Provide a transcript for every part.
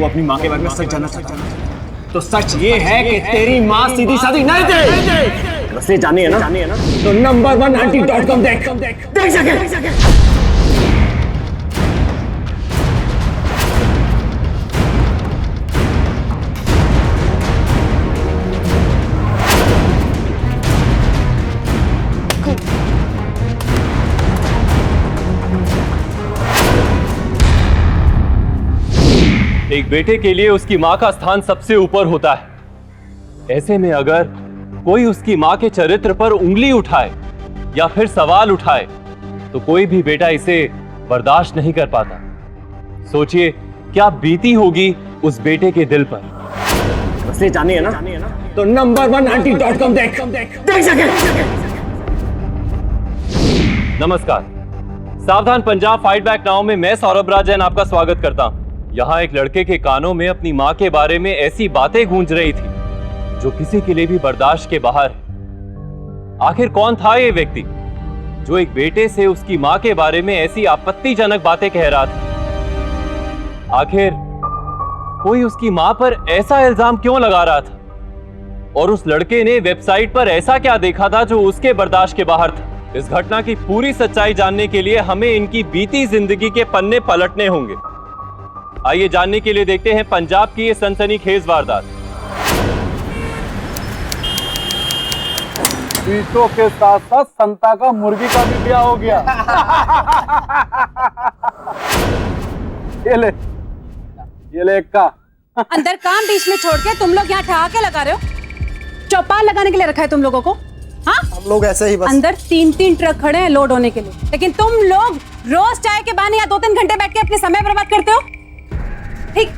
वो अपनी माँ के बारे में सच जानना चाहता है। तो सच ये है कि तेरी माँ सीधी सादी नहीं थी। बस ये जानी है ना तो नंबर 1 आंटी.com देख सके। एक बेटे के लिए उसकी माँ का स्थान सबसे ऊपर होता है। ऐसे में अगर कोई उसकी माँ के चरित्र पर उंगली उठाए या फिर सवाल उठाए तो कोई भी बेटा इसे बर्दाश्त नहीं कर पाता। सोचिए क्या बीती होगी उस बेटे के दिल पर। बस ये जानी है ना तो नंबर 1 आंटी.com देख सके। नमस्कार, सावधान पंजाब फाइट बैक नाउ में मैं सौरभ राजन आपका स्वागत करता हूं। यहाँ एक लड़के के कानों में अपनी माँ के बारे में ऐसी बातें गूंज रही थी जो किसी के लिए भी बर्दाश्त के बाहर है। आखिर कौन था ये व्यक्ति जो एक बेटे से उसकी माँ के बारे में ऐसी आपत्तिजनक बातें कह रहा था? आखिर कोई उसकी माँ पर ऐसा इल्जाम क्यों लगा रहा था? और उस लड़के ने वेबसाइट पर ऐसा क्या देखा था जो उसके बर्दाश्त के बाहर था? इस घटना की पूरी सच्चाई जानने के लिए हमें इनकी बीती जिंदगी के पन्ने पलटने होंगे। आइए जानने के लिए देखते हैं पंजाब की ये सनसनीखेज वारदात। बीटों के साथ साथ संता का मुर्गी का भी ब्याह हो गया। ये ले का अंदर काम बीच में छोड़ के तुम लोग यहाँ ठहाके लगा रहे हो? चौपाल लगाने के लिए रखा है तुम लोगों को? हाँ, हम लोग ऐसे ही बस। अंदर 3 ट्रक खड़े हैं लोड होने के लिए, लेकिन तुम लोग रोज चाय के बहाने या 2-3 घंटे बैठ के अपने समय बर्बाद करते हो। ठीक,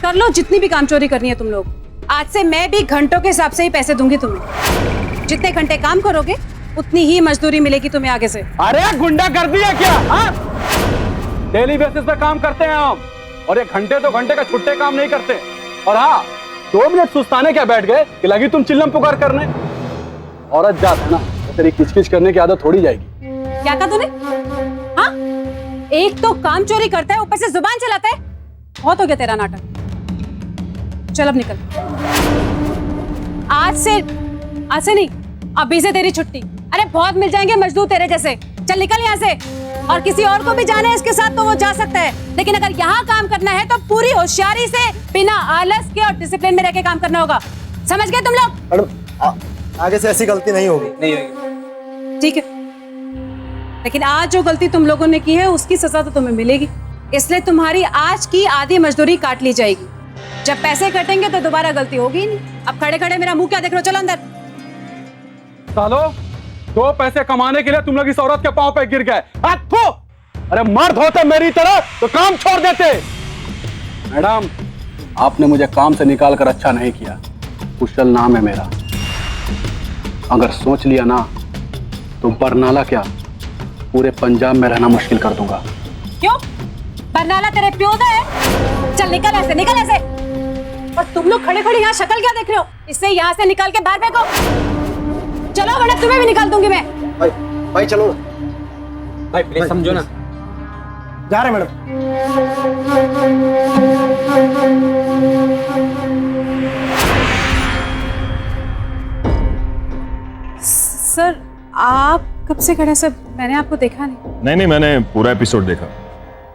कर लो जितनी भी काम चोरी करनी है तुम लोग। आज से मैं भी घंटों के हिसाब से ही पैसे दूंगी तुम्हें। जितने घंटे काम करोगे उतनी ही मजदूरी मिलेगी तुम्हें आगे से। अरे गुंडा कर दिया क्या? डेली बेसिस पे काम करते हैं हम, और 1 घंटे 2 घंटे का छुट्टे काम नहीं करते। और हाँ, 2 मिनट सुस्ताने क्या बैठ गए कि लगी तुम चिल्लम पुकार करने। औरत जात है ना तो तेरी किचकिच करने की आदत थोड़ी जाएगी। क्या कहा तूने? हाँ, एक तो काम चोरी करता है ऊपर से जुबान चलाता है। बहुत हो गया तेरा नाटक। चल अब निकल। आज से नहीं, अभी से तेरी छुट्टी। अरे बहुत मिल जाएंगे मजदूर तेरे जैसे। चल निकल यहाँ से। और किसी और को भी जाना है इसके साथ तो वो जा सकता है, लेकिन अगर यहाँ काम करना है तो पूरी होशियारी से बिना आलस के और डिसिप्लिन में रह के काम करना होगा। समझ गए तुम लोग? मैडम आगे से ऐसी गलती नहीं होगी। ठीक है, लेकिन आज जो गलती तुम लोगों ने की है उसकी सजा तो तुम्हें मिलेगी। इसलिए तुम्हारी आज की आधी मजदूरी काट ली जाएगी। जब पैसे कटेंगे तो दोबारा गलती होगी नहीं। अब खड़े खड़े मेरा मुंह क्या देख रहे हो? चलो अंदर। सालो, 2 पैसे कमाने के लिए तुम लोग इस औरत के पांव पे गिर गए। अरे मर्द होते मेरी तरह तो काम छोड़ देते। मैडम, आपने मुझे काम से निकाल कर अच्छा नहीं किया। कुशल नाम है मेरा। अगर सोच लिया ना तो बरनाला क्या पूरे पंजाब में रहना मुश्किल कर दूंगा। क्यों? बरनाला तेरे प्यो दा है? चल निकल ऐसे, निकल ऐसे। और तुम लोग खड़े खड़े यहाँ शक्ल क्या देख रहे हो? इससे यहाँ से निकाल के बाहर फेंको। चलो वरना तुम्हें भी निकाल दूंगी मैं। भाई चलो भाई प्लीज समझो ना। जा रहे मैडम। सर आप कब से खड़े? सर मैंने आपको देखा नहीं। नहीं, मैंने पूरा एपिसोड देखा।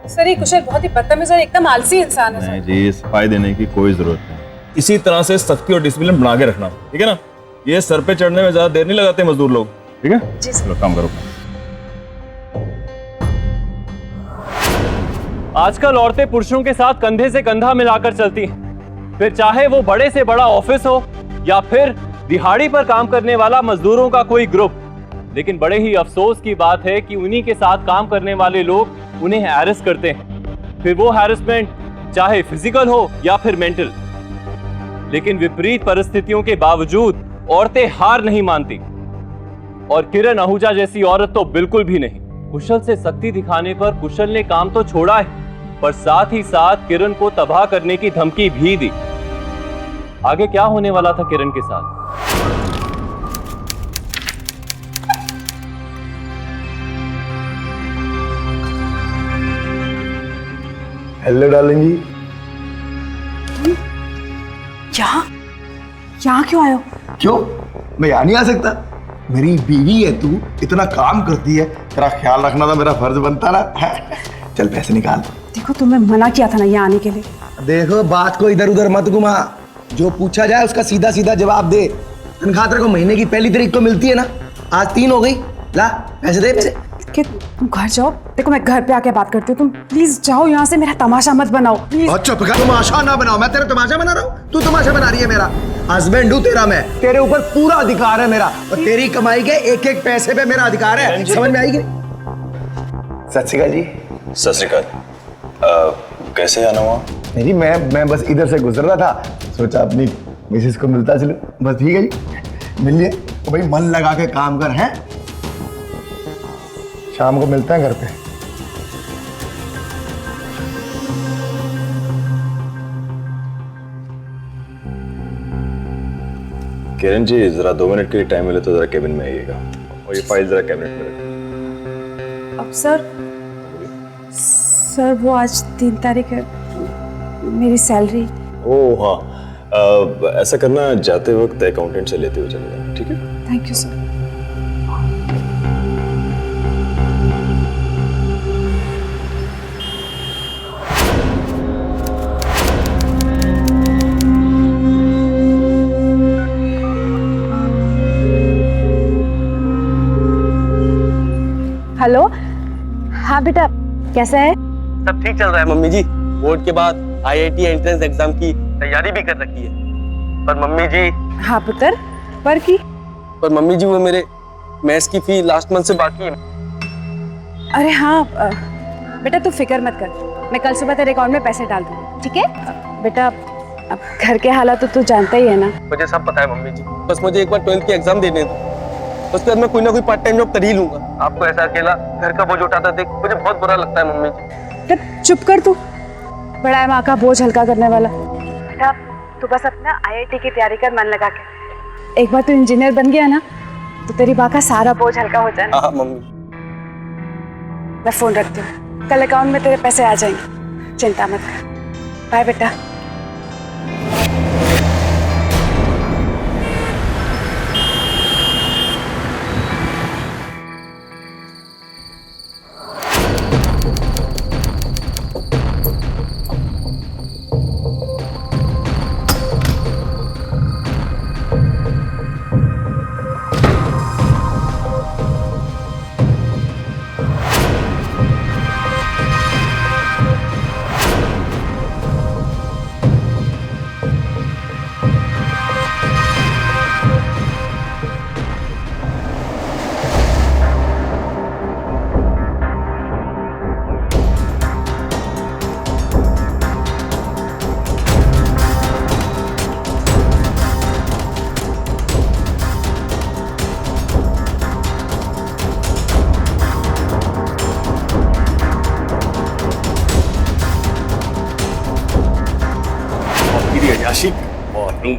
सर ये कुशल बहुत ही बदतमीज और एकदम आलसी इंसान है। नहीं जी, सफाई देने की कोई जरूरत नहीं। इसी तरह से सख्ती और डिसिप्लिन बना के रखना, ठीक है ना? ये सर पे चढ़ने में ज्यादा देर नहीं लगाते मजदूर लोग, ठीक है? जी सर। चलो काम करो। आजकल औरतें पुरुषों के साथ कंधे से कंधा मिलाकर चलती हैं, फिर चाहे वो बड़े से बड़ा ऑफिस हो या फिर दिहाड़ी पर काम करने वाला मजदूरों का कोई ग्रुप। लेकिन बड़े ही अफसोस की बात है कि उन्हीं के साथ काम करने वाले लोग उन्हें हैरेस करते हैं, फिर वो हैरेसमेंट चाहे फिजिकल हो या फिर मेंटल। लेकिन विपरीत परिस्थितियों के बावजूद औरतें हार नहीं मानती, और किरण आहूजा जैसी औरत तो बिल्कुल भी नहीं। कुशल से सख्ती दिखाने पर कुशल ने काम तो छोड़ा है, पर साथ ही साथ किरण को तबाह करने की धमकी भी दी। आगे क्या होने वाला था किरण के साथ? हेलो डार्लिंग जी। यहाँ क्यों आए हो? क्यों? मैं यहाँ नहीं आ सकता? मेरी बीवी है तू, इतना काम करती है, तेरा ख्याल रखना था मेरा फर्ज बनता ना। चल पैसे निकाल। देखो तुम्हें मना किया था ना यहाँ आने के लिए। देखो बात को इधर उधर मत घुमा, जो पूछा जाए उसका सीधा सीधा जवाब दे। तनख्वाह तेरे को महीने की पहली तारीख को मिलती है ना, आज 3 हो गई। ला पैसे दे पैसे। कि तुम घर जाओ, देखो मैं घर पे आके बात करती हूँ, तुम प्लीज जाओ यहाँ से, मेरा तमाशा मत बनाओ प्लीज। चुप कर, तमाशा ना बनाओ। मैं तेरा तमाशा बना रहा हूँ? तू तमाशा बना रही है मेरा। हस्बैंड हूँ तेरा मैं, तेरे ऊपर पूरा अधिकार है मेरा, और तेरी कमाई के एक एक पैसे पे मेरा अधिकार है। समझ में आएगी? सत श्री अकाल जी। सत श्री अकाल। कैसे आना हुआ? नहीं जी, मैं बस इधर से गुजर रहा था, सोचा अपनी मिसेस को मिलता चलूं, बस ठीक है जी। मिलिए तो भाई, मन लगा के काम कर। हैं शाम को मिलते हैं घर पे। किरण जी, जरा 2 मिनट के लिए टाइम मिले तो जरा केबिन में आइएगा, और ये फाइल जरा कैबिनेट में रखिए। अब सर वो आज 3 तारीख है, मेरी सैलरी। ओह हाँ, ऐसा करना, जाते वक्त अकाउंटेंट से लेते हुए चले जाना, ठीक है? Thank you sir. हेलो, हाँ बेटा कैसा है? सब ठीक चल रहा है मम्मी जी। बोर्ड के बाद आईआईटी एंट्रेंस एग्जाम की तैयारी भी कर रखी है। पर मम्मी जी। हाँ पुत्र, पर मम्मी जी वो मेरे मैथ्स की फी लास्ट मंथ से बाकी है। अरे हाँ बेटा तू फिक्र मत कर, मैं कल सुबह तेरे अकाउंट में पैसे डाल दूंगी, ठीक है? बेटा अब घर के हालात तो तू जानता ही है ना। मुझे सब पता है मम्मी जी, बस मुझे एक बार 12th की एग्जाम देने दो, उसके बाद मैं कोई ना कोई पार्ट टाइम जॉब कर ही लूंगा। आपको ऐसा अकेला घर का बोझ उठाता देख मुझे बहुत बुरा लगता है मम्मी जी। बेटा चुप कर तू, बड़ा है माँ का बोझ हल्का करने वाला। बेटा तू बस अपना आईआईटी की तैयारी कर मन लगा के, एक बार तू इंजीनियर बन गया ना तो तेरी माँ का सारा बोझ हल्का हो जाना। हाँ मम्मी। मैं फोन रखती हूँ, कल अकाउंट में तेरे पैसे आ जाएंगे, चिंता मत कर। बाय बेटा।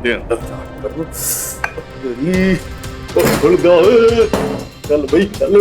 के अंदर चल भाई चल।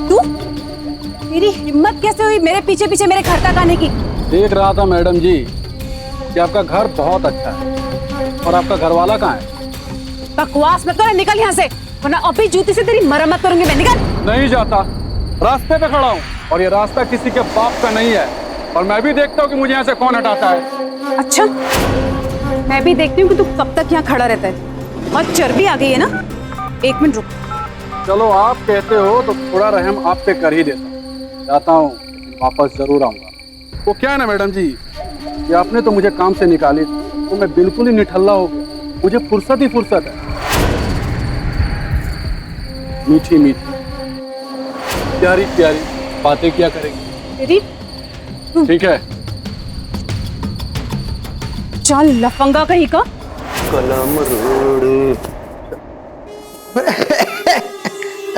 तू, तेरी हिम्मत कैसे हुई मेरे पीछे पीछे मेरे घर तक आने की? देख रहा था मैडम जी कि आपका घर बहुत अच्छा है, और आपका घर वाला कहाँ है? बकवास मत कर, निकल यहाँ से, वरना अभी जूती से तेरी मरम्मत करूंगी मैं। निकल। नहीं जाता, रास्ते पे खड़ा हूँ, और ये रास्ता किसी के बाप का नहीं है, और मैं भी देखता हूँ कि मुझे यहाँ से कौन हटाता है। अच्छा, मैं भी देखती हूँ कि तू कब तक यहाँ खड़ा रहता है। और चर्बी आ गई है ना? 1 मिनट रुक। चलो आप कहते हो तो थोड़ा रहम आप पे कर ही देता हूँ, जाता हूँ, वापस जरूर आऊंगा। वो क्या है ना मैडम जी कि आपने तो मुझे काम से निकाली तो मैं बिल्कुल ही निठल्ला हो गया, मुझे फुर्सत ही फुर्सत है। मीठी मीठी प्यारी प्यारी बातें क्या करेंगे। तेरी ठीक है, चल लफंगा कहीं का। कलम रोड।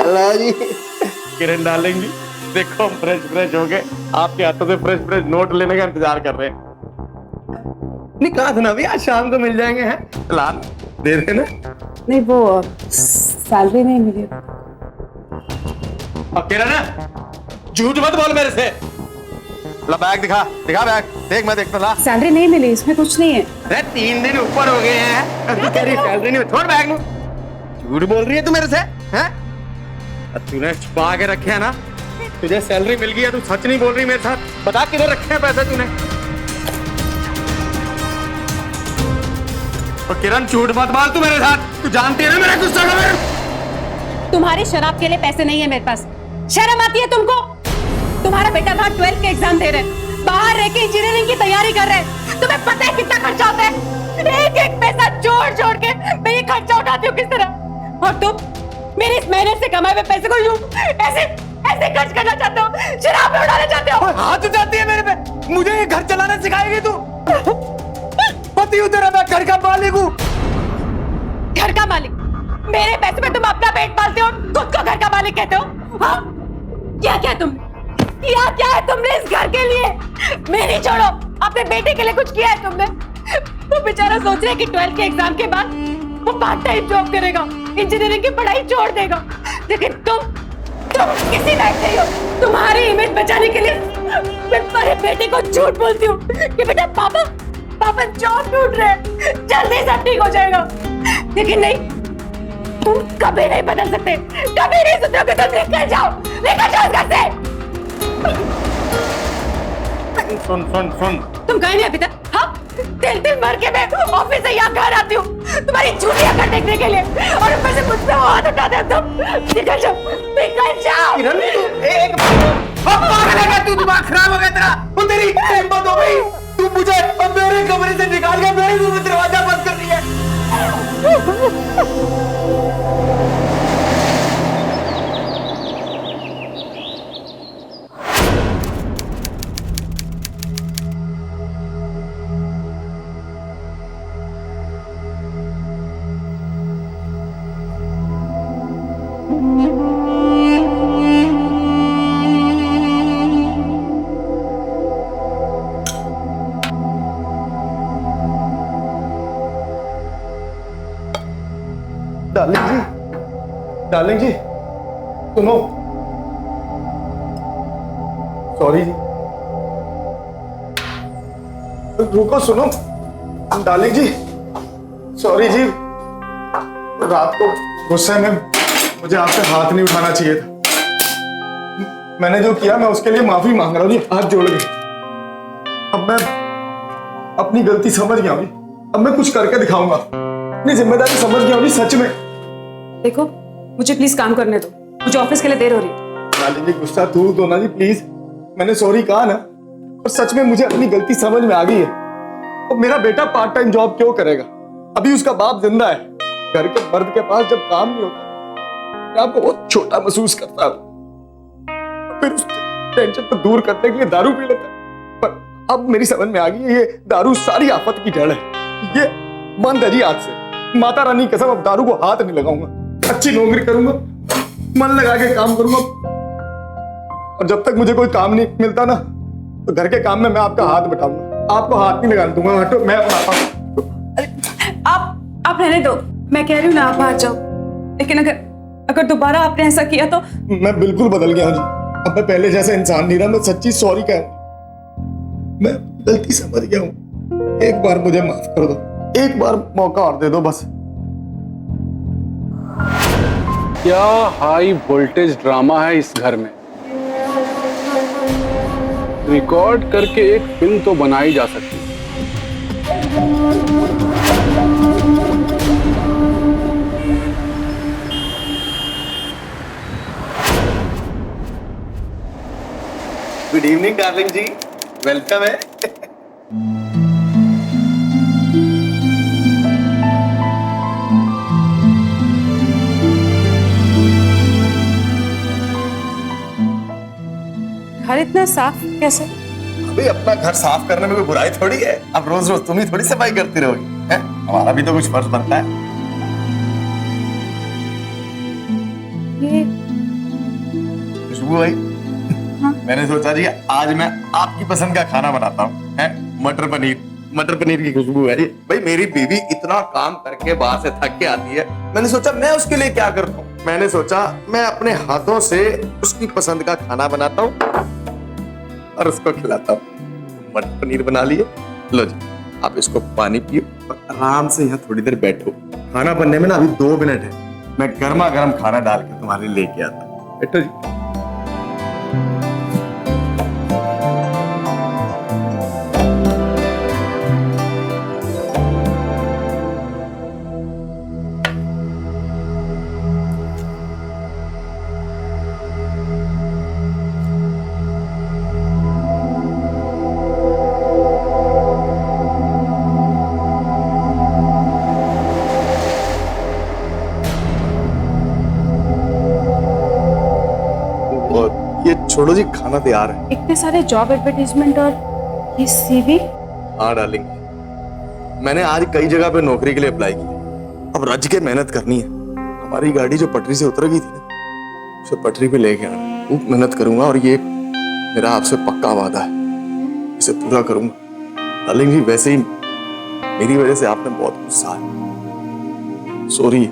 अल्लाह जी। किरण डालेंगी, देखो हम फ्रेश फ्रेश हो गए, आपके हाथों से फ्रेश फ्रेश नोट लेने का इंतजार कर रहे हैं। नहीं कहा था ना अभी आज शाम को मिल जाएंगे हैं, लाल दे देना। नहीं वो सैलरी नहीं मिली। अब किरण झूठ मत बोल मेरे से। ला बैग दिखा, दिखा बैग, देख मैं देखता ला। सैलरी नहीं मिली, इसमें कुछ नहीं है। अरे 3 दिन ऊपर हो गए हैं, तू कह रही सैलरी नहीं, छोड़ बैग नु। झूठ बोल रही है तू मेरे से, हैं? तूने छुपा के रखे है ना, तुझे सैलरी मिल गई है, तू सच नहीं बोल रही मेरे साथ। बता किधर रखे हैं पैसे तूने। और किरण झूठ मत बोल तू मेरे साथ, तू जानती है ना मेरा गुस्सा का। तुम्हारी शराब के लिए पैसे नहीं है मेरे पास। शर्म आती है तुमको? तुम्हारा बेटा बाहर 12th के एग्जाम दे रहे, बाहर रह के इंजीनियरिंग की तैयारी कर रहे हैं। तुम्हें पता है कितना खर्चा होता है? एक एक पैसा जोड़ जोड़ के मैं ये खर्चा उठाती हूँ किस तरह। और तुम मेरी इस मेहनत से कमाए हुए पैसे को यूं ऐसे ऐसे खर्च करना चाहते हो, शराब में उड़ाना चाहते हो। हाथ उठाती है मेरे पे, मुझे ये घर चलाना सिखाएगी तू। पति हूँ तेरा, मैं घर का मालिक हूँ। घर का मालिक? मेरे पैसे में तुम अपना पेट पालते हो, खुद को घर का मालिक कहते हो? हाँ? क्या क्या तुम किया क्या है तुमने इस घर के लिए? मेरी छोड़ो, अपने बेटे के लिए कुछ किया है तुमने? वो बेचारा सोच रहा है कि 12th के एग्जाम के बाद वो पार्ट टाइम जॉब करेगा, इंजीनियरिंग की पढ़ाई छोड़ देगा। लेकिन तुम किसी लायक नहीं हो। तुम्हारी इमेज बचाने के लिए मैं तुम्हारे बेटे को झूठ बोलती हूँ कि बेटा पापा जॉब ढूंढ रहे हैं, जल्दी सब ठीक हो जाएगा। लेकिन नहीं, तुम कभी नहीं बदल सकते, कभी नहीं सुधरोगे। तुम निकल जाओ घर से। सुन सुन सुन, तुम गए नहीं अभी तक? हाँ, दिल मर के मैं ऑफिस से यहाँ घर आती हूँ तुम्हारी झूठी अकड़ देखने के लिए, और ऊपर से मुझ पे हाथ उठा दे तुम। निकल जाओ। किरण एक पागल है क्या तू? दिमाग खराब हो गया तेरा? वो तेरी हिम्मत हो गई, तू मुझे और मेरे कमरे से निकाल के मेरे रूम में दरवाजा बंद कर दिया। डार्लिंग जी सुनो। सॉरी जी, रुको, सुनो डार्लिंग जी। सॉरी जी, रात को गुस्से में मुझे आपसे हाथ नहीं उठाना चाहिए था। मैंने जो किया मैं उसके लिए माफी मांग रहा हूँ जी, हाथ जोड़ के। अब मैं अपनी गलती समझ गया हूँ जी, अब मैं कुछ करके दिखाऊंगा, अपनी जिम्मेदारी समझ गया हूँ जी सच में। देखो, मुझे प्लीज काम करने दो, मुझे ऑफिस के लिए देर हो रही है। डार्लिंग जी गुस्सा दूर दो ना जी प्लीज। मैंने सॉरी कहा ना, और सच में मुझे अपनी गलती समझ में आ गई है। और मेरा बेटा पार्ट टाइम जॉब क्यों करेगा? अभी उसका बाप जिंदा है। घर के मर्द के पास जब काम नहीं होता, मैं आपको बहुत छोटा महसूस करता हूं। फिर उस टेंशन को दूर करने के लिए दारू पी लेता है। पर अब मेरी समझ में आ गई है, ये दारू सारी आफत की जड़ है। ये बंद है जी आज से। माता रानी कसम, अब दारू को हाथ नहीं लगाऊंगा। अच्छी नौकरी करूंगा, मन लगा के काम करूंगा, और जब तक मुझे कोई काम नहीं मिलता ना, तो घर के काम में मैं आपका हाथ बटाऊंगा, आपको हाथ नहीं लगाने दूंगा। हटो, मैं आप रहने दो, मैं कह रही हूँ ना आप बाहर जाओ। लेकिन अगर दोबारा आपने ऐसा किया तो? मैं बिल्कुल बदल गया हूँ जी, अब मैं पहले जैसा इंसान नहीं रहा। मैं सच्ची सॉरी कहूँ, मैं गलती समझ गया हूँ। एक बार मुझे माफ कर दो, एक बार मौका और दे दो बस। क्या हाई वोल्टेज ड्रामा है इस घर में। रिकॉर्ड करके एक फिल्म तो बनाई जा सकती है। गुड इवनिंग डार्लिंग जी, वेलकम है। इतना साफ कैसे? अभी अपना घर साफ करने में कोई बुराई थोड़ी है। अब रोज रोज तुम ही थोड़ी सफाई करती रहोगी, हैं? हमारा भी तो कुछ फर्ज बनता है। ये खुशबू भाई, मैंने सोचा जी आज मैं आपकी पसंद का खाना बनाता हूँ, हैं? मटर पनीर। मटर पनीर की खुशबू है ये। भाई मेरी बीवी इतना काम करके बाहर से थक के आती है, मैंने सोचा मैं उसके लिए क्या करता हूँ। मैंने सोचा मैं अपने हाथों से उसकी पसंद का खाना बनाता हूँ और उसको खिलाता हूँ। मटर पनीर बना लिए, लो जी आप इसको पानी पियो और आराम से यहाँ थोड़ी देर बैठो। खाना बनने में ना अभी 2 मिनट है, मैं गर्मा गर्म खाना डाल के तुम्हारे लिए लेके आता हूँ। बैठो जी। ये छोड़ो जी, खाना तैयार है। इतने सारे जॉब एडवर्टाइजमेंट और ये सीवी। हाँ डार्लिंग, मैंने आज कई जगह पे नौकरी के लिए अप्लाई किया। अब रज के मेहनत करनी है। हमारी गाड़ी जो पटरी से उतर गई थी ना, उसे पटरी पे लेके आना। खूब मेहनत करूंगा और ये मेरा आपसे पक्का वादा है, इसे पूरा करूंगा। डार्लिंग जी वैसे ही मेरी वजह से आपने बहुत गुस्सा है, सॉरी।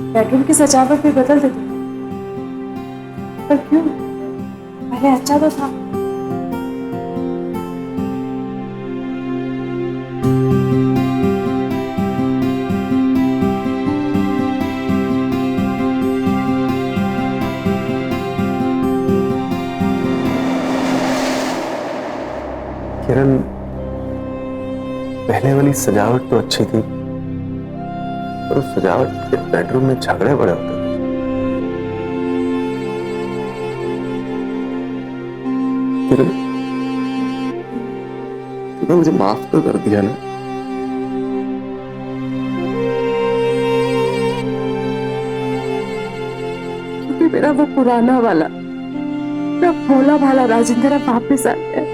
बेडरूम की सजावट भी बदल देती, पर क्यों? पहले अच्छा तो था। किरण, पहले वाली सजावट तो अच्छी थी, पर उस सजावट के बेडरूम में झगड़े बड़े होते थे। तूने मुझे माफ तो कर दिया ना? क्योंकि मेरा वो पुराना वाला, मेरा भोला भाला राजेंद्र वापस आ गया।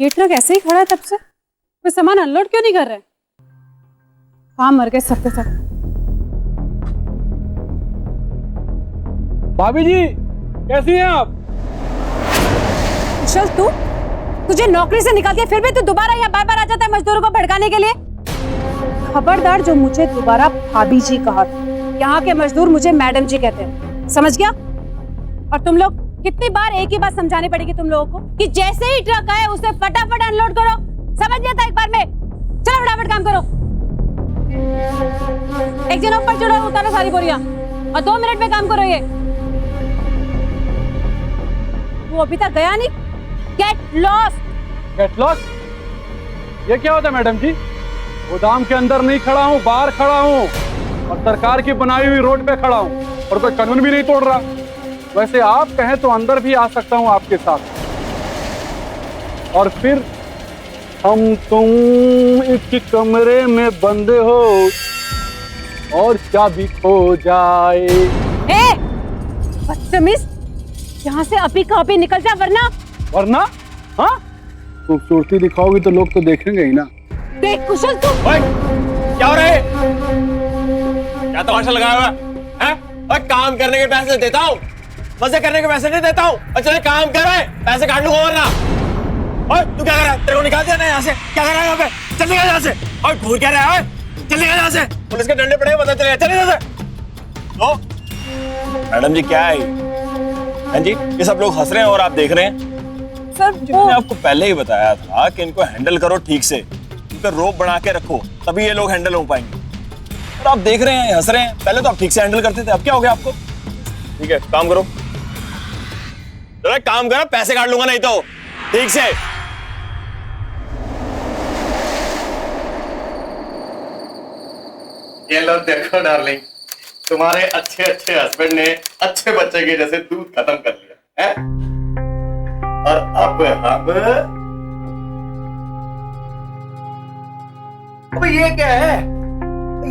ये ट्रक ऐसे ही खड़ा है तब से, कोई सामान अनलोड क्यों नहीं कर रहे? कहाँ मर गए सबके सब? भाभी जी कैसी हैं आप? कुशल, तुझे नौकरी से निकाल दिया, फिर भी तू दोबारा यहाँ बार बार आ जाता है मजदूरों को भड़काने के लिए। खबरदार जो मुझे दोबारा भाभी जी कहा था। यहाँ के मजदूर मुझे मैडम जी कहते हैं, समझ गया? और तुम लोग कितनी बार एक ही बात समझानी पड़ेगी तुम लोगों को कि जैसे ही ट्रक आए उसे फटाफट अनलोड करो। समझ लिया था एक बार में? चलो फटाफट काम करो। एक जन ऊपर चढ़ो, उतारो सारी बोरियां और 2 मिनट में काम करो। ये वो अभी तक गया नहीं। Get lost. Get lost? ये क्या होता है मैडम जी? गोदाम के अंदर नहीं खड़ा हूँ, बाहर खड़ा हूँ और सरकार की बनाई हुई रोड पे खड़ा हूँ और कोई कानून भी नहीं तोड़ रहा। वैसे आप कहें तो अंदर भी आ सकता हूं आपके साथ, और फिर हम तुम एक कमरे में बंद हो और चाबी खो जाए। बदतमीज, यहाँ से अभी का अभी निकल जा, वरना हाँ, खूबसूरती दिखाओगी तो लोग तो देखेंगे ही ना। देख कुशल, तू क्या हो रहा है? क्या तमाशा लगाया हुआ है? काम करने के पैसे देता हूँ, मजे करने के पैसे नहीं देता हूँ। अच्छा काम कर रहा है, पैसे काट लूंगा वरना। और तू क्या कर रहा है? तेरे को निकाल दिया ना यहाँ से। क्या कर रहा है यहाँ पे? चल निकल यहाँ से। और घूर क्या रहा है? चले यहाँ से, पुलिस के डंडे पड़े पता चलेगा, चले यहाँ से। तो मैडम जी क्या है? हाँ जी, ये सब लोग हंस रहे हैं और आप देख रहे हैं। सर मैंने आपको पहले ही बताया था कि इनको हैंडल करो ठीक से, इनका रोप बना के रखो, तभी ये लोग हैंडल हो पाएंगे। और आप देख रहे हैं, हंस रहे हैं। पहले तो आप ठीक से हैंडल करते थे, अब क्या हो गया आपको? ठीक है, काम करो, चलो काम करो, पैसे काट लूंगा नहीं तो, ठीक से। ये लो देखो डार्लिंग, तुम्हारे अच्छे अच्छे हस्बैंड ने अच्छे बच्चे के जैसे दूध खत्म कर लिया है। और अब ये क्या है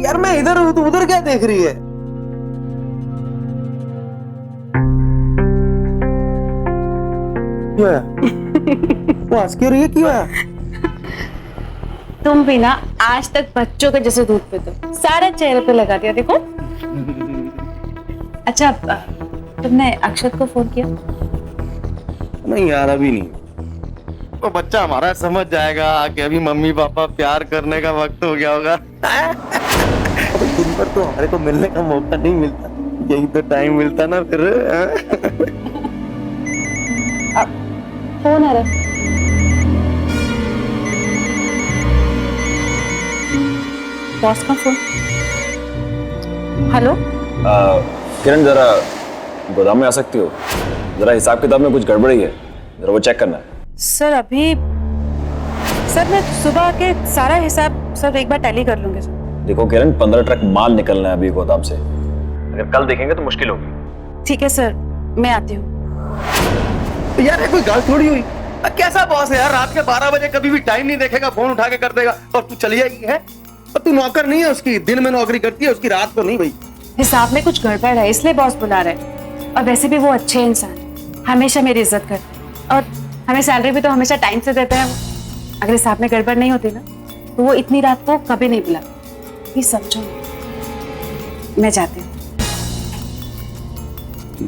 यार? मैं इधर हूं, तू उधर क्या देख रही है? क्या वो हंस क्यों रही है? क्यों है? तुम भी ना आज तक बच्चों के जैसे दूध पीते हो, सारे चेहरे पे लगा दिया देखो। अच्छा तुमने अक्षत को फोन किया? नहीं यार अभी नहीं, तो बच्चा हमारा समझ जाएगा कि अभी मम्मी पापा प्यार करने का वक्त हो गया होगा। अभी दिन भर तो हमारे को मिलने का मौका नहीं मिलता, यही तो टाइम मिलता ना फिर। फोन आ रहा। बॉस का फोन। हेलो किरण, जरा गोदाम में आ सकती हो? जरा हिसाब किताब में कुछ गड़बड़ी है, जरा वो चेक करना है। सर अभी सर मैं सुबह के सारा हिसाब सर एक बार टैली कर लूंगी सर। देखो किरण, 15 ट्रक माल निकलना है अभी गोदाम से, अगर कल देखेंगे तो मुश्किल होगी। ठीक है सर, मैं आती हूँ। यार ये कोई गल थोड़ी हुई, कैसा बॉस है यार? रात के 12 बजे कभी भी टाइम नहीं देखेगा, फोन उठा के कर देगा और तू चली जाएगी है? और तू नौकर नहीं है उसकी, दिन में नौकरी करती है उसकी, रात को नहीं भाई। हिसाब में कुछ गड़बड़ है इसलिए बॉस बुला रहे हैं। और वैसे भी वो अच्छे इंसान, हमेशा मेरी इज्जत करते हैं और हमें सैलरी भी तो हमेशा टाइम से देते हैं। अगर हिसाब में गड़बड़ नहीं होती ना तो वो इतनी रात को कभी नहीं बुला। प्लीज समझो, मैं जाती हूँ।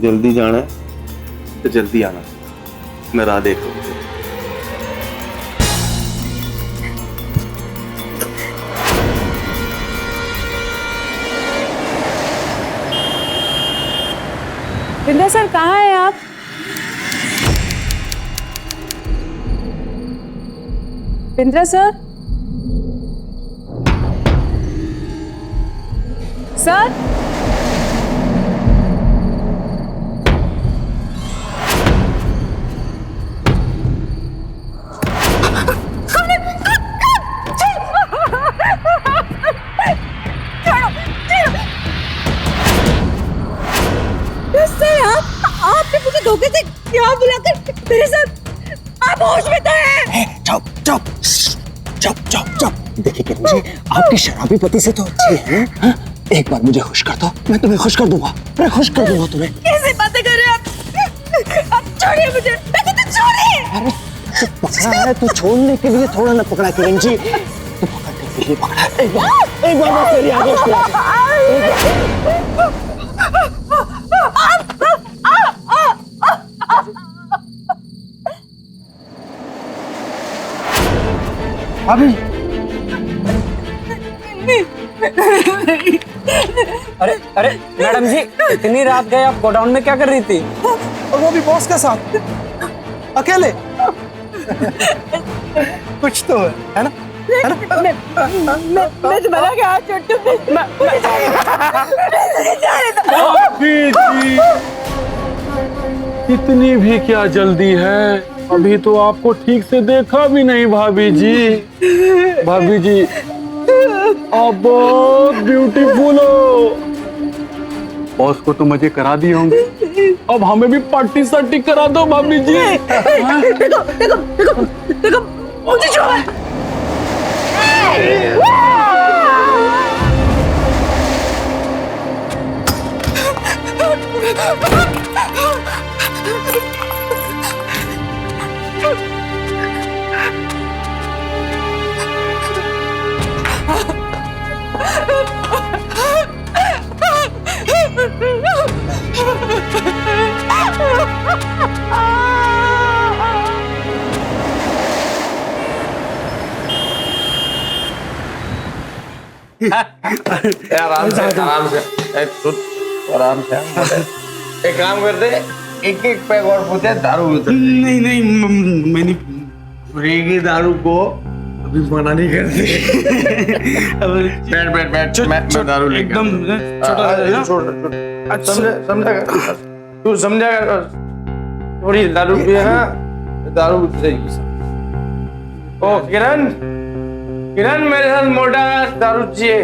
जल्दी जाना है तो जल्दी आना, मैं राह देख रहा हूँ। बिंदा सर कहाँ हैं आप? बिंद्रा सर? सर? आपने मुझे धोखे से क्या बुलाकर मेरे साथ? आप होश में तो हैं? चुप चुप चुप चुप चुप। देखिए किरण जी, आपकी शराबी पति से तो अच्छी है हाँ? एक बार मुझे खुश कर दो, मैं तुम्हें खुश कर दूंगा, मैं खुश कर दूंगा तुम्हें। कैसे बातें कर रहे हैं आप? आप छोड़िए मुझे, मैं कहती छोड़िए। अरे तो पकड़ा है, तू छोड़ने के लिए थोड़ा ना पकड़ा किरण जी, तो पकड़ने के लिए पकड़ा है। एक बार बस मेरी आगोश में आ जा। अभी अरे अरे मैडम जी, इतनी रात गए आप गोडाउन में क्या कर रही थी? और वो भी बॉस के साथ अकेले? कुछ तो है ना? मैं तुम्हारा क्या हाथ छोड़ इतनी भी क्या जल्दी है? अभी तो आपको ठीक से देखा भी नहीं भाभी जी। भाभी जी आप बहुत ब्यूटीफुल हो। बॉस को तो मजे करा दिए होंगे, अब हमें भी पार्टी सार्टी करा दो भाभी जी। देखो देखो देखो देखो मुझे छोड़। आराम से आराम से आराम से एक काम करते, एक एक पैक और पूछे दारू नहीं नहीं मैंने फ्री दारू को अभी मना नहीं करते। बैठ बैठ बैठ, मैं दारू लेके एकदम छोटा समझा तू समझा, थोड़ी दारू पिए ना, दारू चाहिए। ओ किरण, किरण मेरे साथ मोटा दारू चाहिए,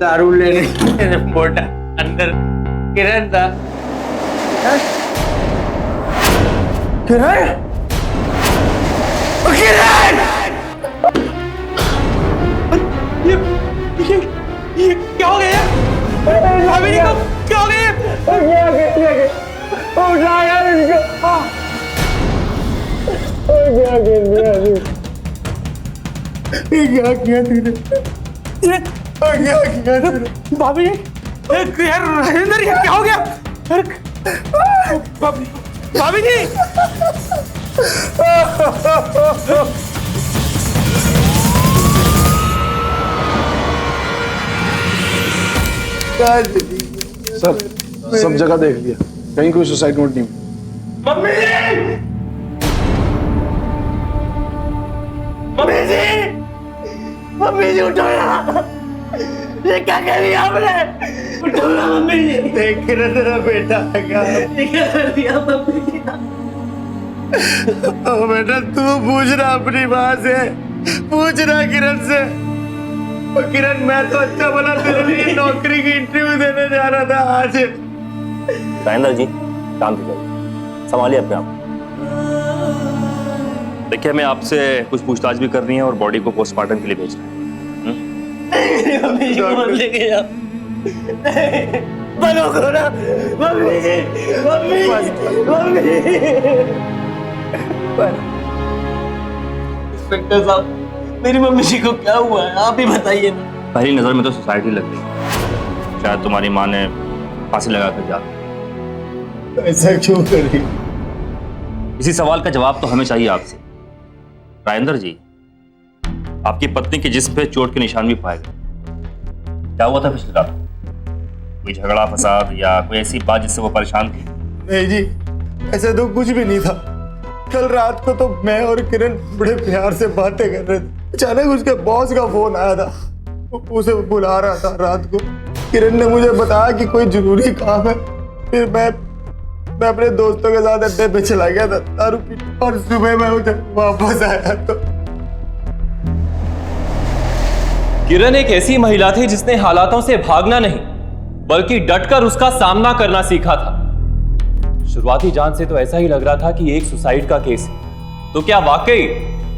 दारू लेने मोटा अंदर किरण था। किरण किरण ये क्या हो गया? अभी नहीं क्या हो गया? उठा यार इसको। क्या किया तूने? क्या किया तूने? भाभी यार राजेंद्र ये क्या हो गया? भाभी जी सर सब जगह देख लिया, कहीं कोई सुसाइड नोट नहीं। मम्मी जी, मम्मी जी, मम्मी जी उठो ना, ये क्या कह रही है आपने? उठो ना मम्मी जी, देख रहे तेरा बेटा ये क्या कर दिया मम्मी जी? ओ बेटा तू पूछ रहा अपनी माँ से, पूछ रहा किरण से। किरण मैं तो अच्छा बना तेरे लिए नौकरी की इंटरव्यू देने जा रहा था आज। राजेंद्र जी शांत हो जाइए, संभालिए अपने आप। देखिए हमें आपसे कुछ पूछताछ भी करनी है और बॉडी को पोस्टमार्टम के लिए भेजना है। इंस्पेक्टर साहब मेरी मम्मी जी को क्या हुआ है आप ही बताइए ना। पहली नजर में तो सोसाइटी लग गई, शायद तुम्हारी माँ ने फांसी लगा कर जा। ऐसा क्यों कर रही? इसी सवाल का जवाब तो हमें चाहिए आपसे। राजेंद्र जी, आपकी पत्नी के जिस्म पे चोट के निशान भी पाए गए, क्या हुआ था पिछली रात? कोई झगड़ा फसाद या कोई ऐसी बात जिससे वो परेशान थी? नहीं जी ऐसा तो कुछ भी नहीं था। कल रात को तो मैं और किरण बड़े प्यार से बातें कर रहे थे, अचानक उसके बॉस का फोन आया था, उसे बुला रहा था रात को। किरण ने मुझे बताया कि कोई जरूरी काम है, फिर मैं अपने दोस्तों के साथ अड्डे पे चला गया था दारू पी, और सुबह मैं उधर वापस आया तो किरण एक ऐसी महिला थी जिसने हालातों से भागना नहीं बल्कि डटकर उसका सामना करना सीखा था। शुरुआती जांच से तो ऐसा ही लग रहा था कि एक सुसाइड का केस है। तो क्या वाकई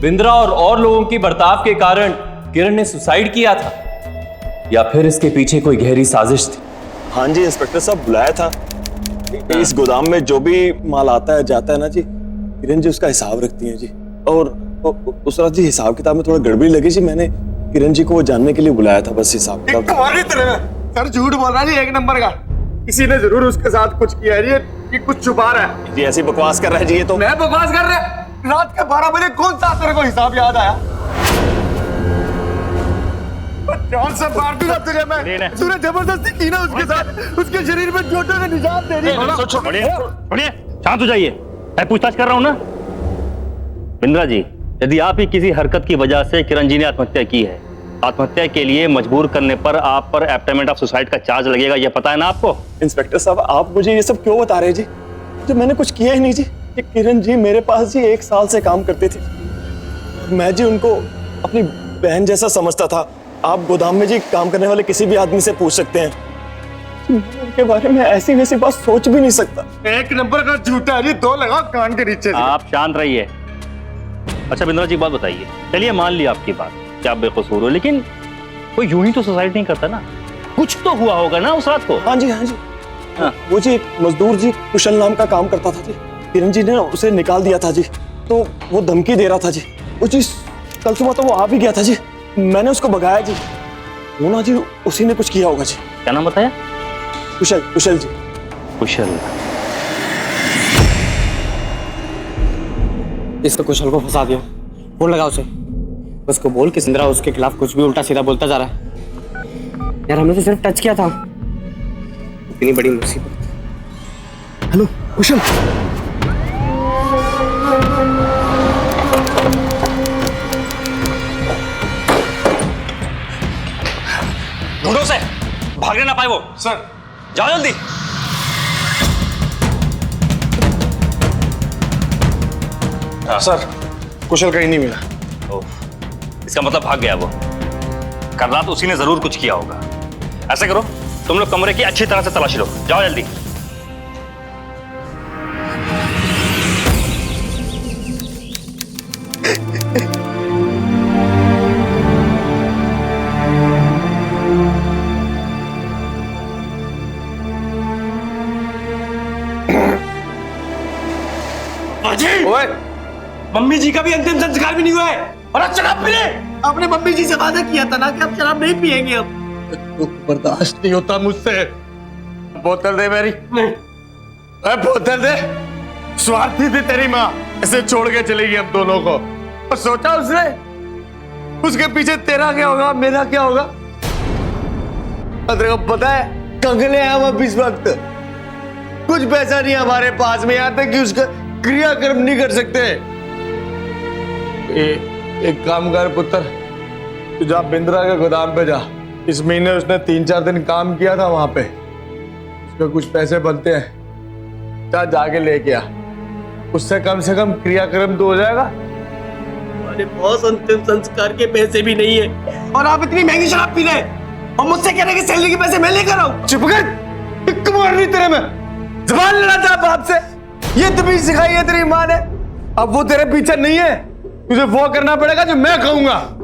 बिंद्रा और लोगों की बर्ताव के कारण किरण ने सुसाइड किया था, या फिर इसके पीछे कोई गहरी साजिश थी? हाँ जी इंस्पेक्टर साहब, बुलाया था। इस गोदाम में जो भी माल आता है जाता है ना जी, किरण जी उसका हिसाब रखती हैं जी। और उस रात जी हिसाब किताब में थोड़ा गड़बड़ी लगी जी, मैंने किरण जी को वो जानने के लिए बुलाया था बस हिसाब किताब। तुम्हारी तरह सर झूठ बोल रहा है जी, एक नंबर का। किसी ने जरूर उसके साथ कुछ किया है जी, कि कुछ छुपा रहा है जी। ऐसी बकवास कर रहा है जी ये तो। मैं बकवास कर रहा? रात के 12 बजे कौन सा तेरे को हिसाब याद आया? जान से मार दूंगा तुझे मैं। तूने जबरदस्ती की ना उसके साथ, उसके शरीर में चोटों के निशान दे दिए। शांत हो जाइए, मैं पूछताछ कर रहा हूं ना। बिंद्रा जी, यदि आप ही किसी हरकत की वजह से किरण जी ने आत्महत्या की है, आत्महत्या के लिए मजबूर करने पर आप पर एब्टेमेंट ऑफ सुसाइड का चार्ज लगेगा, यह पता है ना आपको? इंस्पेक्टर साहब आप मुझे ये सब क्यों बता रहे हैं जी? जब मैंने कुछ किया ही नहीं जी। ये किरण जी मेरे पास जी 1 साल से काम करते थे, मैं जी उनको अपनी बहन जैसा समझता था। आप गोदाम में जी काम करने वाले किसी भी आदमी से पूछ सकते हैं, उनके बारे में ऐसी वैसी बात सोच भी नहीं सकता। एक नंबर का झूठा है जी, 2 लगाओ कान के नीचे। आप शांत रहिए। अच्छा बिंद्रा जी बात बताइए, चलिए मान लिया आपकी बात कि आप बेकसूर हो, लेकिन कोई यूं ही तो सुसाइड नहीं करता ना, कुछ तो हुआ होगा ना उस रात को। हाँ जी हाँ जी हाँ। वो जी एक मजदूर जी कुशल नाम का काम करता था जी, किरण जी ने उसे निकाल दिया था जी, तो वो धमकी दे रहा था जी। वो जी कल सुबह तो वो आ भी गया था जी, मैंने उसको भगाया जी। वो ना जी उसी ने कुछ किया होगा जी। क्या नाम बताया? कुशल, कुशल जी। कुशल। इसको कुशल को फंसा दियो, फोन लगा उसे, उसको बोल कि इंदिरा उसके खिलाफ कुछ भी उल्टा सीधा बोलता जा रहा है। यार हमने तो सिर्फ टच किया था। इतनी बड़ी मुसीबत। हेलो कुशल, ढूंढो उसे, भागने ना पाए वो। सर जाओ जल्दी। सर कुशल कहीं नहीं मिला। ओह, इसका मतलब भाग गया वो। कल रात उसी ने जरूर कुछ किया होगा। ऐसा करो, तुम लोग कमरे की अच्छी तरह से तलाशी लो। जाओ जल्दी। ओए, मम्मी जी का भी अंतिम संस्कार भी नहीं हुआ है और अब शराब पी ले। आपने मम्मी जी से वादा किया था ना कि अब शराब नहीं पिएंगे। अब दुख बर्दाश्त नहीं होता मुझसे। बोतल दे मेरी। नहीं, बोतल दे। स्वार्थी थी तेरी माँ, ऐसे छोड़ के चली गई हम दोनों को। और सोचा उसने उसके पीछे तेरा क्या होगा, मेरा क्या होगा। तेरे को पता है कंगले हैं हम अब इस वक्त। कुछ पैसा नहीं हमारे पास में, यहाँ तक कि उसका क्रियाक्रम नहीं कर सकते। एक काम कर पुत्र, तू जा बिंद्रा के गोदाम पे जा। इस महीने उसने 3-4 दिन काम किया था वहां पे, उसके कुछ पैसे बनते हैं। जा जाके लेके आ, उससे कम से कम क्रियाक्रम तो हो जाएगा। हमारे बहुत अंतिम संस्कार के पैसे भी नहीं है और आप इतनी महंगी शराब पी रहे और मुझसे कह रहे कि सैलरी के पैसे मैं लेकर आऊं। चुप कर, एक मार नहीं तेरे में। जबान लड़ाता बाप से, ये तमीज सिखाई है तेरी माँ ने। अब वो तेरे पीछे नहीं है, तुझे वो करना पड़ेगा जो मैं कहूंगा।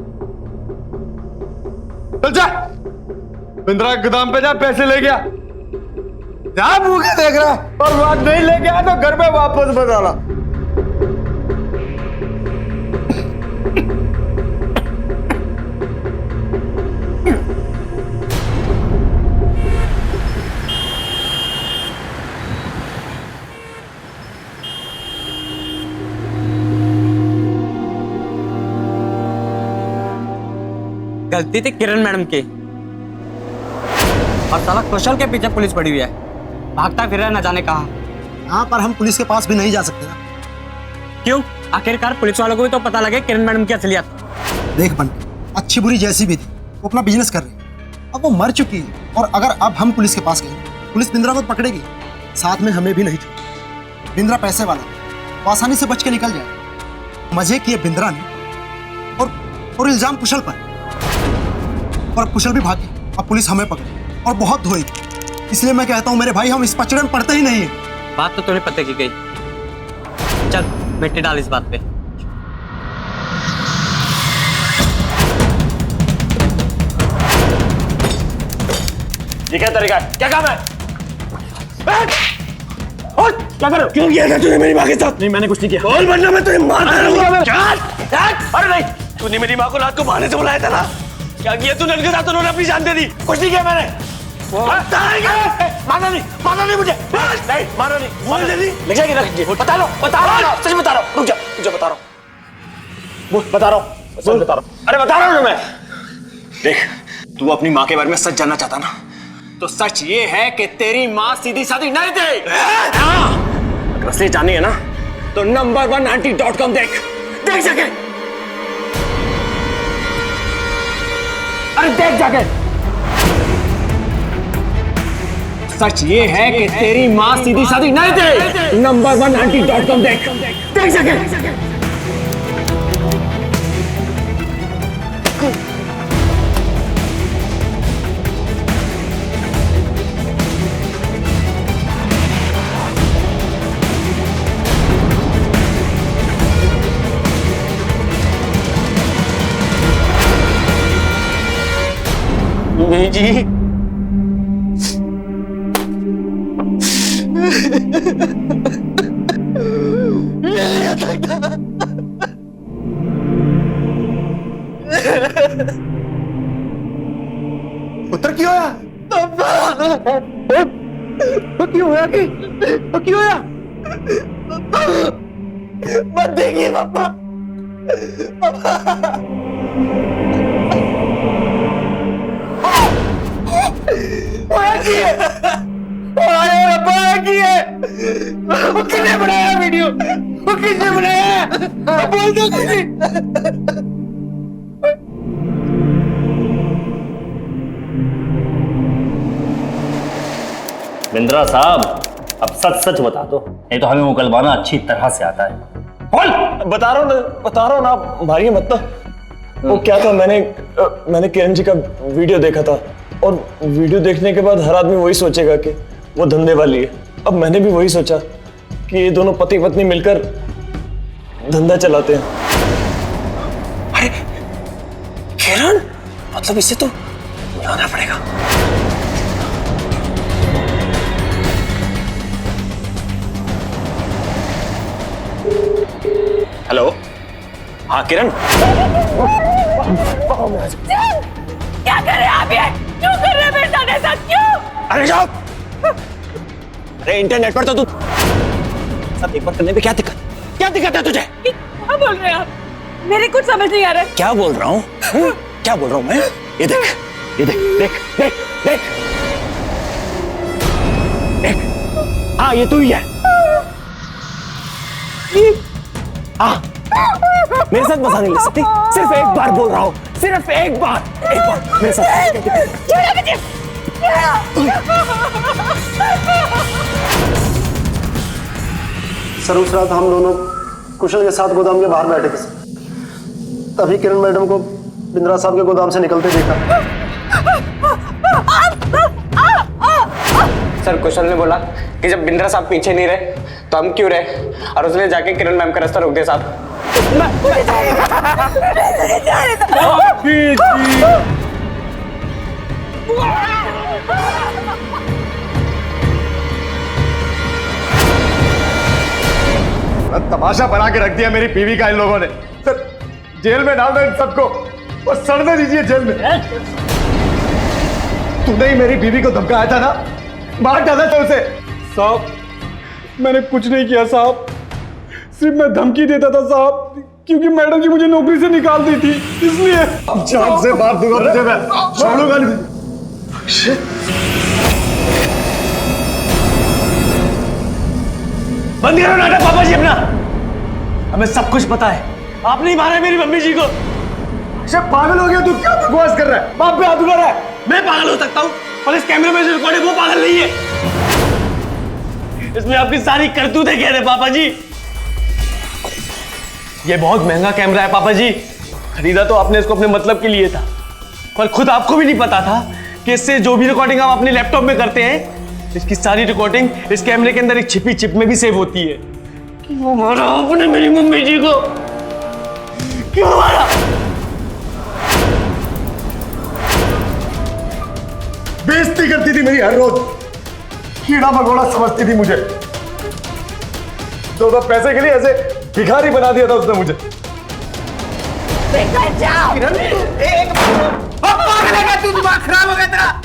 चल जा, बिंद्रा के गोदाम पे जा, पैसे ले गया। जा भूखे देख रहा, और बात नहीं लेके आया तो घर पे वापस बजाना। गलती थी किरण मैडम की, और साला कुशल के पीछे पुलिस पड़ी हुई है, भागता फिर रहा न जाने कहाँ। हाँ, पर हम पुलिस के पास भी नहीं जा सकते ना। क्यों? आखिरकार पुलिस वालों को भी तो पता लगे किरण मैडम की असलियत। देख बंटी, अच्छी बुरी जैसी भी थी, वो अपना बिजनेस कर रही है। अब वो मर चुकी है और अगर अब हम पुलिस के पास गए, पुलिस बिंद्रा को पकड़ेगी, साथ में हमें भी नहीं छोड़ेगी। बिंद्रा पैसे वाला, वो आसानी से बच के निकल जाए। मजे किए बिंद्रा ने और इल्जाम कुशल पर, और कुशल भी भाग गई। अब पुलिस हमें पकड़ी और बहुत धोएगी। इसलिए मैं कहता हूँ मेरे भाई, हम इस पचड़े में पड़ते ही नहीं है। बात तो तुम्हें पता की गई। चल मिट्टी डाल इस बात पे। ये क्या तरीका है? क्या काम है? और क्या कर रहे हो? क्यों किया था तूने मेरी माँ के साथ? नहीं, मैंने कुछ नहीं किया। बोल वरना मैं तुझे मार दूंगा। अरे नहीं, तूने मेरी माँ को रात को बहाने से बुलाया था ना। क्या किया तूने उनके साथ? उन्होंने अपनी जान दे दी। कुछ नहीं किया मैंने। मारना नहीं मुझे। नहीं मारना नहीं। बोल दे दी। ले जाएगी रख। बता लो, सच बता रहा हूँ। रुक जा, मुझे बता रहा हूँ। बता रहा हूँ। अरे बता रहा हूँ मैं। देख, तू अपनी माँ के बारे में सच जानना चाहता ना, तो सच ये है कि तेरी माँ सीधी सादी नहीं थी। अगर असली जाननी है ना, तो नंबर 1 anti.com देख जाके। अरे देख जाके। सच ये है कि तेरी माँ सीधी सादी नहीं थी। नंबर 1 anti.com देख जाके। नहीं जी, पुत्र क्यों होया? क्यों होया कि क्यों होया? मत देखिए पापा। वो किसने बनाया वीडियो? वो किसने बनाया? बोल दो किसी। बिंद्रा साहब, अब सच सच बता दो, नहीं तो हमें मुकलवाना अच्छी तरह से आता है। बोल। बता रहा हूँ ना, आप मारिए मत ना। वो क्या था, मैंने किरण जी का वीडियो देखा था, और वीडियो देखने के बाद हर आदमी वही सोचेगा कि वो धंधे वाली है। अब मैंने भी वही सोचा कि ये दोनों पति पत्नी मिलकर धंधा चलाते हैं। अरे किरण, मतलब इसे तो बुलाना पड़ेगा। हेलो, हाँ किरण। क्या कर रहे हैं आप? ये क्यों कर रहे हैं मेरे साथ ऐसा? क्यों? अरे जाओ। अरे इंटरनेट पर तो तू सब एक बार करने पे क्या दिक्कत है तुझे? क्या बोल रहे हैं आप? मेरे कुछ समझ नहीं आ रहा है। क्या बोल रहा हूँ? क्या बोल रहा हूँ मैं? ये देख, देख। हाँ, ये तू ही है। हाँ, मेरे साथ मजा नहीं ले सकती। सिर्फ एक बार बोल रहा हूँ, सिर्फ एक बार मेरे साथ। सर, उस रात हम दोनों कुशल के साथ गोदाम के बाहर बैठे थे। तभी किरण मैडम को बिंद्रा साहब के गोदाम से निकलते देखा। सर, कुशल ने बोला कि जब बिंद्रा साहब पीछे नहीं रहे तो हम क्यों रहे, और उसने जाके किरण मैम का रास्ता रोक दिया साहब। तमाशा बना के रख दिया मेरी बीवी का इन लोगों ने। सर, जेल में डाल दो इन सबको और सड़ने दीजिए जेल में। तूने ही मेरी बीवी को धमकाया था ना, मार डाला था उसे। साहब, मैंने कुछ नहीं किया साहब, सिर्फ मैं धमकी देता था साहब, क्योंकि मैडम जी मुझे नौकरी से निकाल दी थी, इसलिए। जान से मार दूंगा तुझे मैं, छोड़ूंगा नहीं। बंद करो नाटक पापा जी अपना। हमें सब कुछ पता है, आप नहीं मारे मेरी मम्मी जी को। अक्षय, पागल हो गया तू? क्या बकवास कर रहा है? बाप पे हाथ उठा रहा है। मैं पागल हो सकता हूँ, पर इस कैमरे में जो रिकॉर्ड है वो पागल नहीं है। इसमें आपकी सारी करतूतें कह रहे पापा जी। ये बहुत महंगा कैमरा है पापा जी, खरीदा तो आपने इसको अपने मतलब के लिए था, पर खुद आपको भी नहीं पता था कि इससे जो भी रिकॉर्डिंग आप अपने लैपटॉप में करते हैं, इसकी सारी रिकॉर्डिंग इस कैमरे के अंदर एक छिपी चिप में भी सेव होती है। क्यों मारा आपने मेरी मम्मी जी को? क्यों मारा? बेइज्जती करती थी मेरी हर रोज, कीड़ा मकोड़ा समझती थी मुझे। दो पैसे के लिए ऐसे भिखारी बना दिया था उसने मुझे। तू दिमाग खराब हो गया तेरा?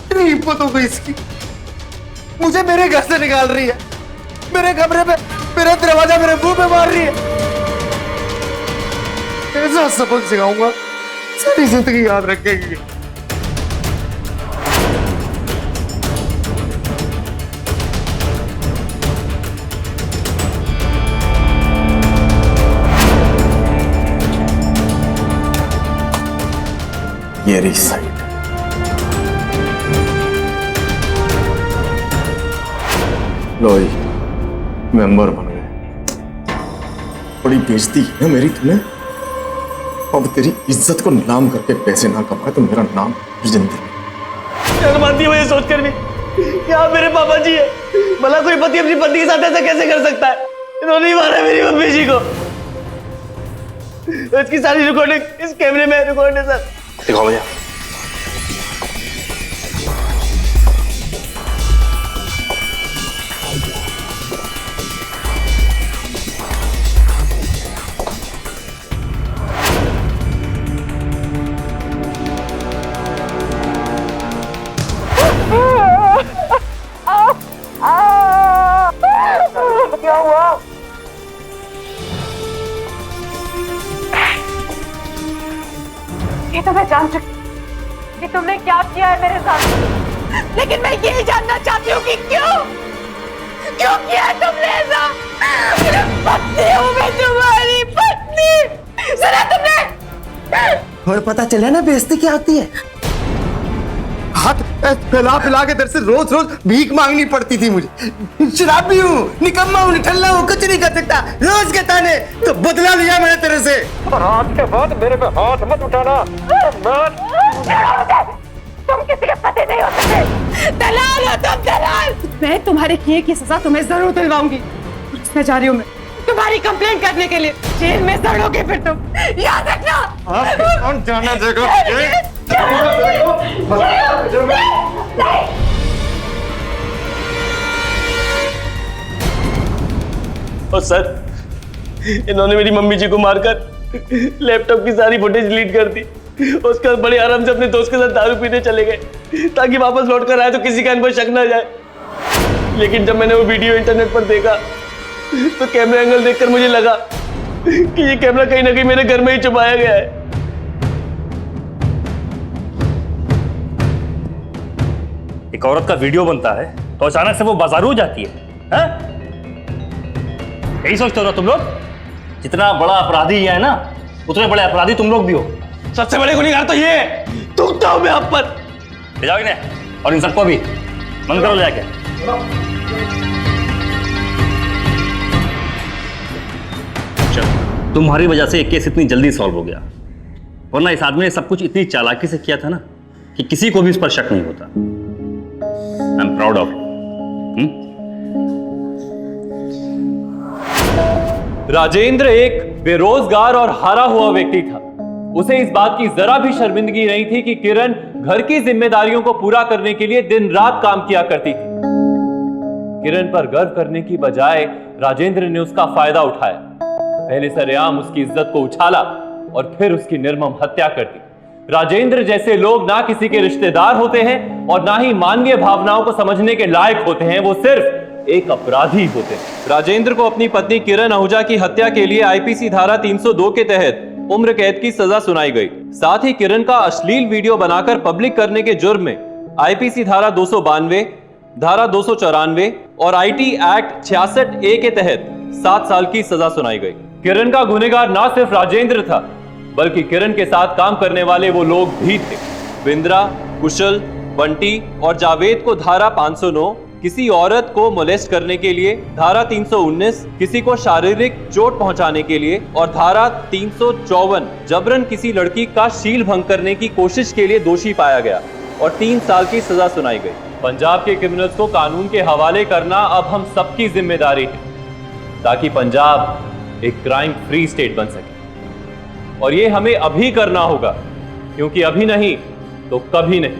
इतनी हिम्मत हो गई इसकी, मुझे मेरे घर से निकाल रही है, मेरे कमरे पे मेरा दरवाजा मेरे मुंह पे मार रही है। ऐसा सबक सिखाऊंगा, सारी जिंदगी याद रखेगी। ये रही साइड। लो जी, मेंबर बन गए। बड़ी बेइज्जती है मेरी तुम्हें। अब तेरी इज्जत को नीलाम करके पैसे ना कमाए तो मेरा नाम जिंदगी। शर्म आती है मुझे सोचकर भी कि आप मेरे पापा जी है। भला कोई पति अपनी पत्नी के साथ ऐसा कैसे कर सकता है? इन्होंने ही मारा मेरी मम्मी जी को। इसकी सारी रिकॉर्डिंग इस कैमरे में रिकॉर्ड है सर। दिखाओ मुझे। क्या हुआ? ये तो मैं जान चुकी, कि तुमने क्या किया है मेरे साथ, लेकिन मैं ये जानना चाहती हूँ कि क्यों किया है तुमने ऐसा? पत्नी हूँ मैं, तुम्हारी पत्नी। सुना तुमने? और पता चला ना बेइज्जती क्या होती है। हाथ फैला फैला के दर से रोज रोज भीख मांगनी पड़ती थी मुझे। शराबी हूँ, निकम्मा हूँ, निठल्ला हूँ, कुछ नहीं कर सकता। रोज के ताने, तो बदला लिया मैंने तेरे से। और आज के बाद मेरे पे हाथ मत उठाना। तुम किसी के पति नहीं हो सकते। दलाल हो तुम, दलाल। मैं तुम्हारे किए की सजा तुम्हें जरूर दिलवाऊंगी। मैं जा रही हूँ, मैं तुम्हारी कंप्लेंट करने के लिए। जेल में सड़ोगे फिर तुम, याद रखना। कौन जाना देगा? और सर, इन्होंने मेरी मम्मी जी को मारकर लैपटॉप की सारी फुटेज डिलीट कर दी। उसके बाद बड़े आराम से अपने दोस्त के साथ दारू पीने चले गए ताकि वापस लौट कर आए तो किसी का इन पर शक ना जाए। लेकिन जब मैंने वो वीडियो इंटरनेट पर देखा तो कैमरा एंगल देखकर मुझे लगा कि ये कैमरा कहीं ना कहीं मेरे घर में ही छुपाया गया है। एक औरत का वीडियो बनता है तो अचानक से वो बाजारू हो जाती है, हैं? यही सोचते हो ना तुम लोग? जितना बड़ा अपराधी है ना, उतने बड़े अपराधी तुम लोग भी हो। सबसे बड़े गुनहगार तो ये है। थूकता हूं मैं आप पर। ले जाओ इन्हें, और इन सबको भी बंद करो जाके। तुम्हारी वजह से एक केस इतनी जल्दी सॉल्व हो गया, वरना इस आदमी ने सब कुछ इतनी चालाकी से किया था ना कि किसी को भी इस पर शक नहीं होता। I am proud of you. Rajendra एक बेरोजगार और हारा हुआ व्यक्ति था। उसे इस बात की जरा भी शर्मिंदगी नहीं थी कि किरण घर की जिम्मेदारियों को पूरा करने के लिए दिन रात काम किया करती थी। किरण पर गर्व करने की बजाय राजेंद्र ने उसका फायदा उठाया। पहले सरेआम उसकी इज्जत को उछाला और फिर उसकी निर्मम हत्या कर दी। राजेंद्र जैसे लोग ना किसी के रिश्तेदार होते हैं और ना ही मानवीय भावनाओं को समझने के लायक होते हैं, वो सिर्फ एक अपराधी होते हैं। राजेंद्र को अपनी पत्नी किरण आहूजा की हत्या के लिए आईपीसी धारा 302 के तहत उम्र कैद की सजा सुनाई गई। साथ ही किरण का अश्लील वीडियो बनाकर पब्लिक करने के जुर्म में आईपीसी धारा 292, धारा 294 और आईटी एक्ट 66A के तहत 7 साल की सजा सुनाई गई। किरण का गुनहगार ना सिर्फ राजेंद्र था, बल्कि किरण के साथ काम करने वाले वो लोग भी थे। बिंद्रा, कुशल, बंटी और जावेद को धारा 509 किसी औरत को मोलेस्ट करने के लिए, धारा 319 किसी को शारीरिक चोट पहुंचाने के लिए और धारा 354 जबरन किसी लड़की का शील भंग करने की कोशिश के लिए दोषी पाया गया और 3 साल की सजा सुनाई गई। पंजाब के क्रिमिनल्स को कानून के हवाले करना अब हम सबकी जिम्मेदारी है, ताकि पंजाब एक क्राइम फ्री स्टेट बन सके। और ये हमें अभी करना होगा, क्योंकि अभी नहीं तो कभी नहीं।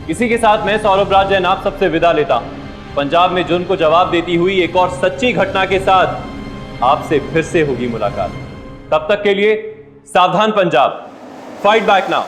इसी के साथ मैं सौरभ राज जैन आप सबसे विदा लेता हूं। पंजाब में जुर्म को जवाब देती हुई एक और सच्ची घटना के साथ आपसे फिर से होगी मुलाकात। तब तक के लिए सावधान पंजाब, फाइट बैक नाउ।